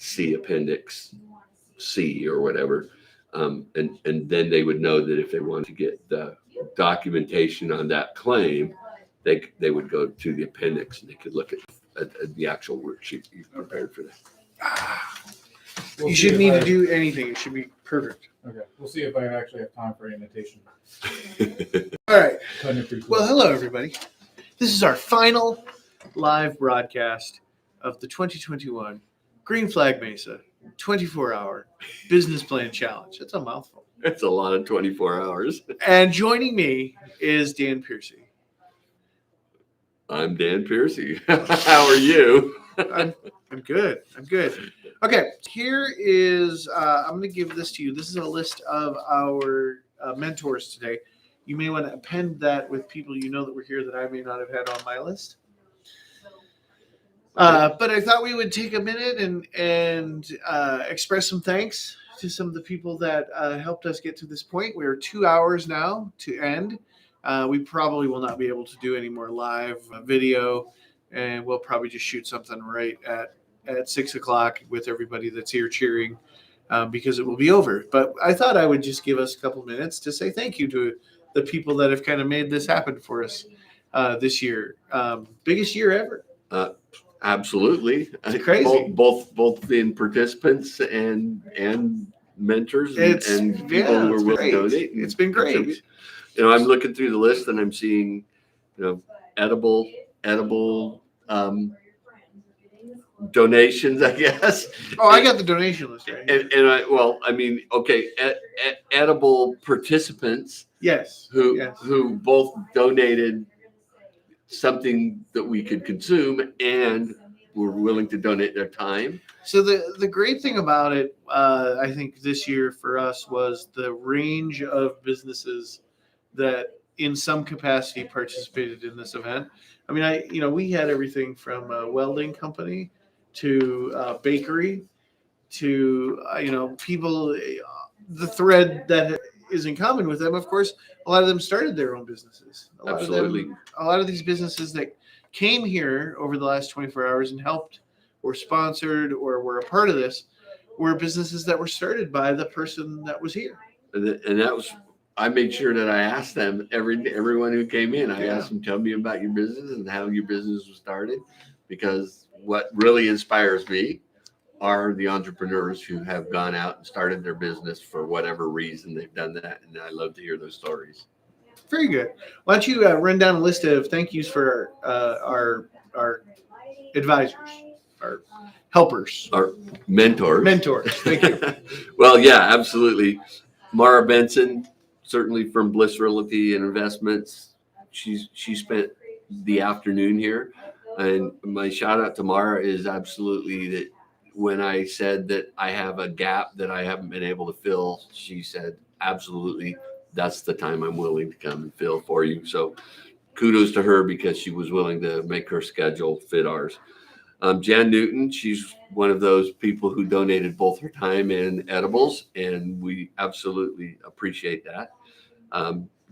see Appendix C or whatever. And then they would know that if they wanted to get the documentation on that claim, they would go to the appendix and they could look at the actual worksheet you prepared for that. You shouldn't need to do anything. It should be perfect. Okay, we'll see if I actually have time for annotation. All right. Cutting it pretty Well, close. hello, everybody. This is our final live broadcast of the 2021 Green Flag Mesa 24-hour business plan challenge. That's a mouthful. That's a lot of 24 hours. And joining me is Dan Piercy. I'm Dan Piercy. How are you? I'm good. I'm good. Okay, here is, I'm going to give this to you. This is a list of our mentors today. You may want to append that with people you know that were here that I may not have had on my list. But I thought we would take a minute and express some thanks to some of the people that helped us get to this point. We're 2 hours now to end. We probably will not be able to do any more live video, and we'll probably just shoot something right at 6 o'clock with everybody that's here cheering because it will be over. But I thought I would just give us a couple minutes to say thank you to the people that have kind of made this happen for us this year. Biggest year ever. Absolutely. It's crazy. Both in participants and mentors and people who are willing to donate. It's been great. I'm looking through the list and I'm seeing, edible donations, I guess. Oh, I got the donation list right here. And edible participants. Yes. Who both donated something that we could consume and were willing to donate their time. So the great thing about it, I think this year for us was the range of businesses that in some capacity participated in this event. I mean, we had everything from a welding company to a bakery to, people, the thread that is in common with them. Of course, a lot of them started their own businesses. Absolutely. A lot of these businesses that came here over the last 24 hours and helped or sponsored or were a part of this were businesses that were started by the person that was here. And that was, I made sure that I asked them, everyone who came in, I asked them, tell me about your business and how your business was started, because what really inspires me are the entrepreneurs who have gone out and started their business for whatever reason they've done that. And I love to hear those stories. Very good. Why don't you run down a list of thank yous for our advisors, our helpers, our mentors. Thank you. Well, yeah, absolutely. Mara Benson, certainly from Bliss Realty and Investments. She spent the afternoon here. And my shout out to Mara is absolutely that when I said that I have a gap that I haven't been able to fill, she said, absolutely, that's the time I'm willing to come and fill for you. So kudos to her because she was willing to make her schedule fit ours. Jan Newton, she's one of those people who donated both her time and edibles, and we absolutely appreciate that.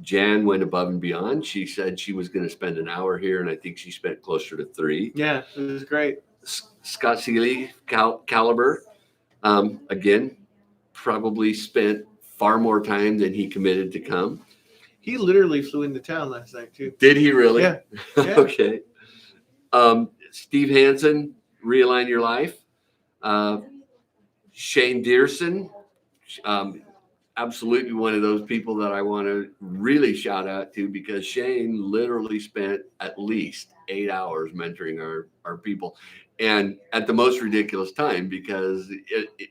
Jan went above and beyond. She said she was going to spend an hour here, and I think she spent closer to 3. Yeah, it was great. Scott Seeley, Caliber, again, probably spent far more time than he committed to come. He literally flew into town last night, too. Did he really? Yeah. Okay. Steve Hansen, Realign Your Life. Shane Dearson, absolutely one of those people that I want to really shout out to, because Shane literally spent at least 8 hours mentoring our people, and at the most ridiculous time, because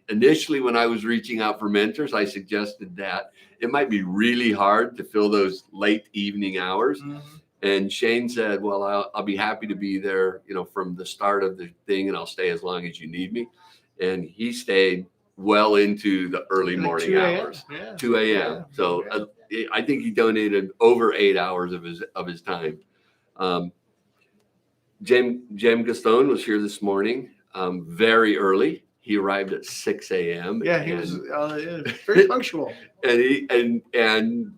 initially when I was reaching out for mentors, I suggested that it might be really hard to fill those late evening hours. Mm-hmm. And Shane said, well, I'll be happy to be there, from the start of the thing, and I'll stay as long as you need me. And he stayed well into the early morning hours, 2 a.m. Yeah. So I think he donated over 8 hours of his time. Jem Gaston was here this morning, very early. He arrived at 6 a.m. Yeah, he was very punctual. And he and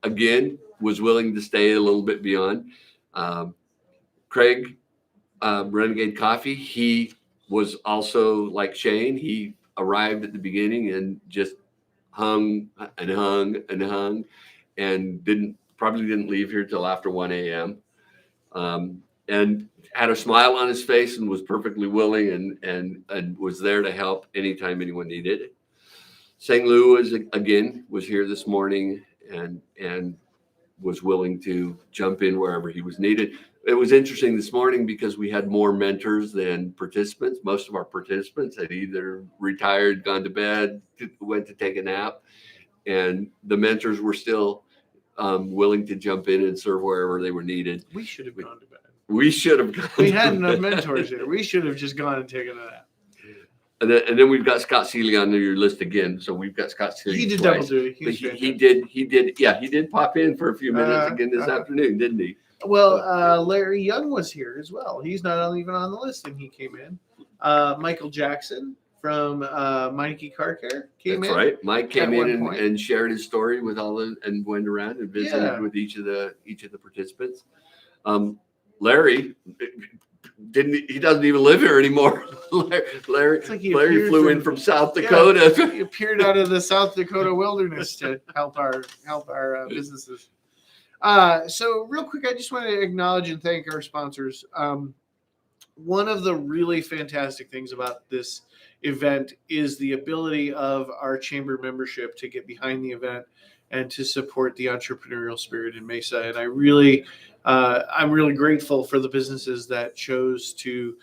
again was willing to stay a little bit beyond. Craig, Renegade Coffee, he was also like Shane. He arrived at the beginning and just hung and hung and hung, and probably didn't leave here till after 1 a.m. And had a smile on his face and was perfectly willing and was there to help anytime anyone needed it. Sang Lu was here this morning and was willing to jump in wherever he was needed. It was interesting this morning because we had more mentors than participants. Most of our participants had either retired, gone to bed, went to take a nap, and the mentors were still willing to jump in and serve wherever they were needed. We should have gone to bed. We should have gone. We had enough mentors here. We should have just gone and taken a nap. And then we've got Scott Seeley on your list again. So we've got Scott Seeley. He did twice. double duty. He did pop in for a few minutes again this afternoon, didn't he? Well, Larry Young was here as well. He's not even on the list, and he came in. Michael Jackson from Meineke Car Care came in. That's right. Mike came at in one point. and shared his story with and went around and visited Yeah. with each of the participants. Larry he doesn't even live here anymore. Larry It's like he Larry appeared flew in from South Dakota. He appeared out of the South Dakota wilderness to help our businesses. So real quick, I just want to acknowledge and thank our sponsors. One of the really fantastic things about this event is the ability of our chamber membership to get behind the event and to support the entrepreneurial spirit in Mesa. And I'm really grateful for the businesses that chose to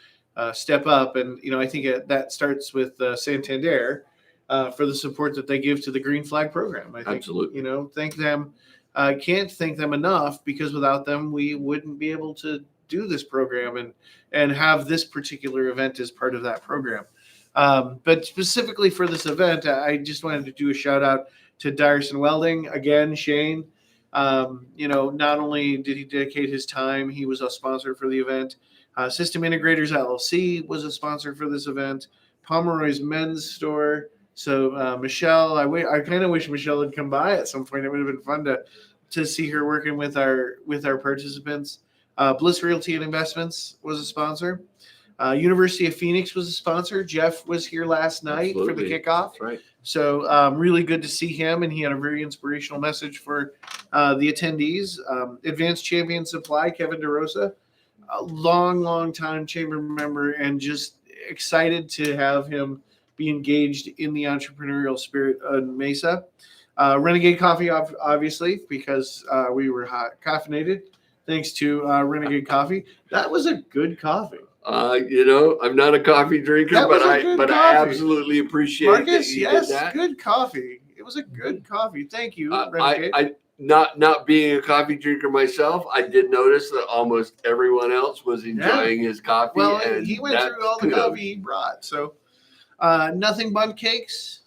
step up. And, I think that starts with Santander for the support that they give to the Green Flag program. I think, Absolutely. Thank them. I can't thank them enough, because without them, we wouldn't be able to do this program and have this particular event as part of that program. But specifically for this event, I just wanted to do a shout out to Dyerson Welding. Again, Shane, not only did he dedicate his time, he was a sponsor for the event. System Integrators LLC was a sponsor for this event. Pomeroy's Men's Store. So Michelle, I kind of wish Michelle had come by at some point. It would have been fun to see her working with our participants. Bliss Realty and Investments was a sponsor. University of Phoenix was a sponsor. Jeff was here last night for the kickoff. That's right. So really good to see him, and he had a very inspirational message for the attendees. Advanced Champion Supply, Kevin DeRosa, a long time chamber member, and just excited to have him be engaged in the entrepreneurial spirit of Mesa. Renegade Coffee, obviously, because we were hot caffeinated. Thanks to Renegade Coffee. That was a good coffee. I'm not a coffee drinker, but I absolutely appreciate Marcus, that you yes, did that. good coffee. It was a good coffee. Thank you, Renegade. I not being a coffee drinker myself, I did notice that almost everyone else was enjoying his coffee. Well, and he went through all the coffee he brought. So, Nothing Bundt Cakes,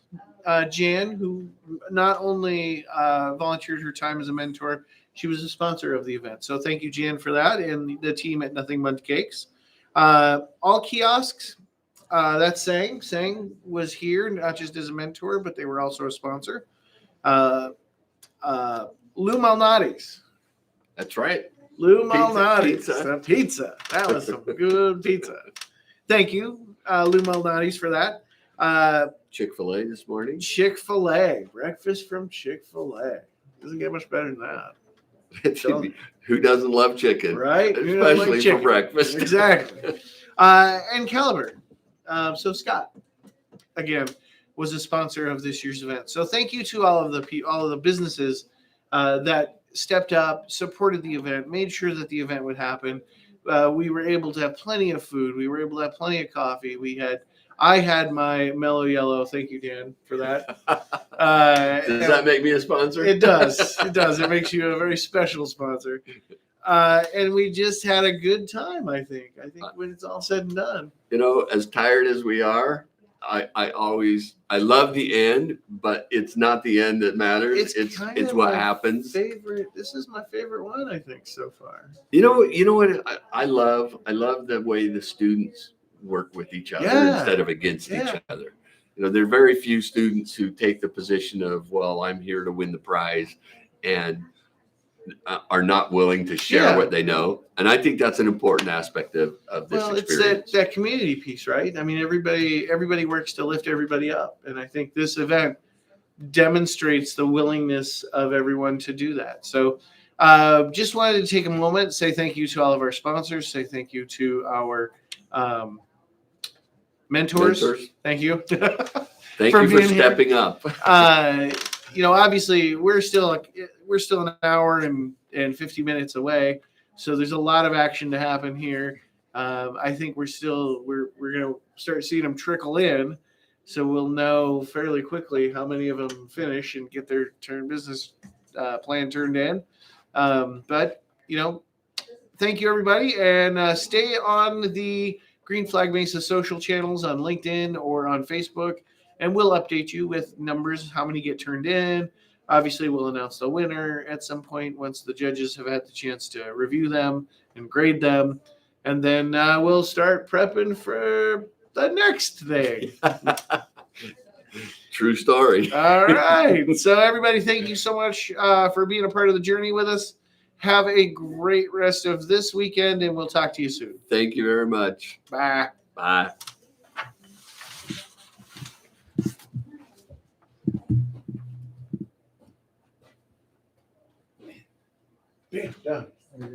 Jan, who not only volunteered her time as a mentor, she was a sponsor of the event. So thank you, Jan, for that, and the team at Nothing Bundt Cakes. All Kiosks, that's Sang. Sang was here, not just as a mentor, but they were also a sponsor. Lou Malnati's. That's right. Lou Malnati's. Pizza. Pizza. That was some good pizza. Thank you, Lou Malnati's, for that. Chick-fil-A this morning. Chick-fil-A. Breakfast from Chick-fil-A. Doesn't get much better than that. Who doesn't love chicken? Right? Especially for breakfast. Exactly. And Caliber. So Scott, again, was a sponsor of this year's event. So thank you to all of the businesses that stepped up, supported the event, made sure that the event would happen. We were able to have plenty of food. We were able to have plenty of coffee. I had my Mellow Yellow. Thank you, Dan, for that. Does that make me a sponsor? It does. It does. It makes you a very special sponsor. And we just had a good time, I think. When it's all said and done. As tired as we are, I love the end, but it's not the end that matters. It's what happens. This is my favorite one, I think, so far. You know what I love? I love the way the students work with each other instead of against each other. There are very few students who take the position of, well, I'm here to win the prize. And are not willing to share Yeah. what they know. And I think that's an important aspect of this Well, it's experience. that community piece, right? I mean, everybody works to lift everybody up, and I think this event demonstrates the willingness of everyone to do that. So, just wanted to take a moment, say thank you to all of our sponsors, say thank you to our mentors. Thank you. Thank for you for being here. stepping up. Obviously we're still an hour and 50 minutes away, so there's a lot of action to happen here. I think we're gonna start seeing them trickle in, so we'll know fairly quickly how many of them finish and get their business plan turned in. But thank you everybody, and stay on the Green Flag Mesa social channels on LinkedIn or on Facebook, and we'll update you with numbers, how many get turned in. Obviously, we'll announce the winner at some point once the judges have had the chance to review them and grade them. And then we'll start prepping for the next thing. True story. All right. So, everybody, thank you so much for being a part of the journey with us. Have a great rest of this weekend, and we'll talk to you soon. Thank you very much. Bye. Bye. Done.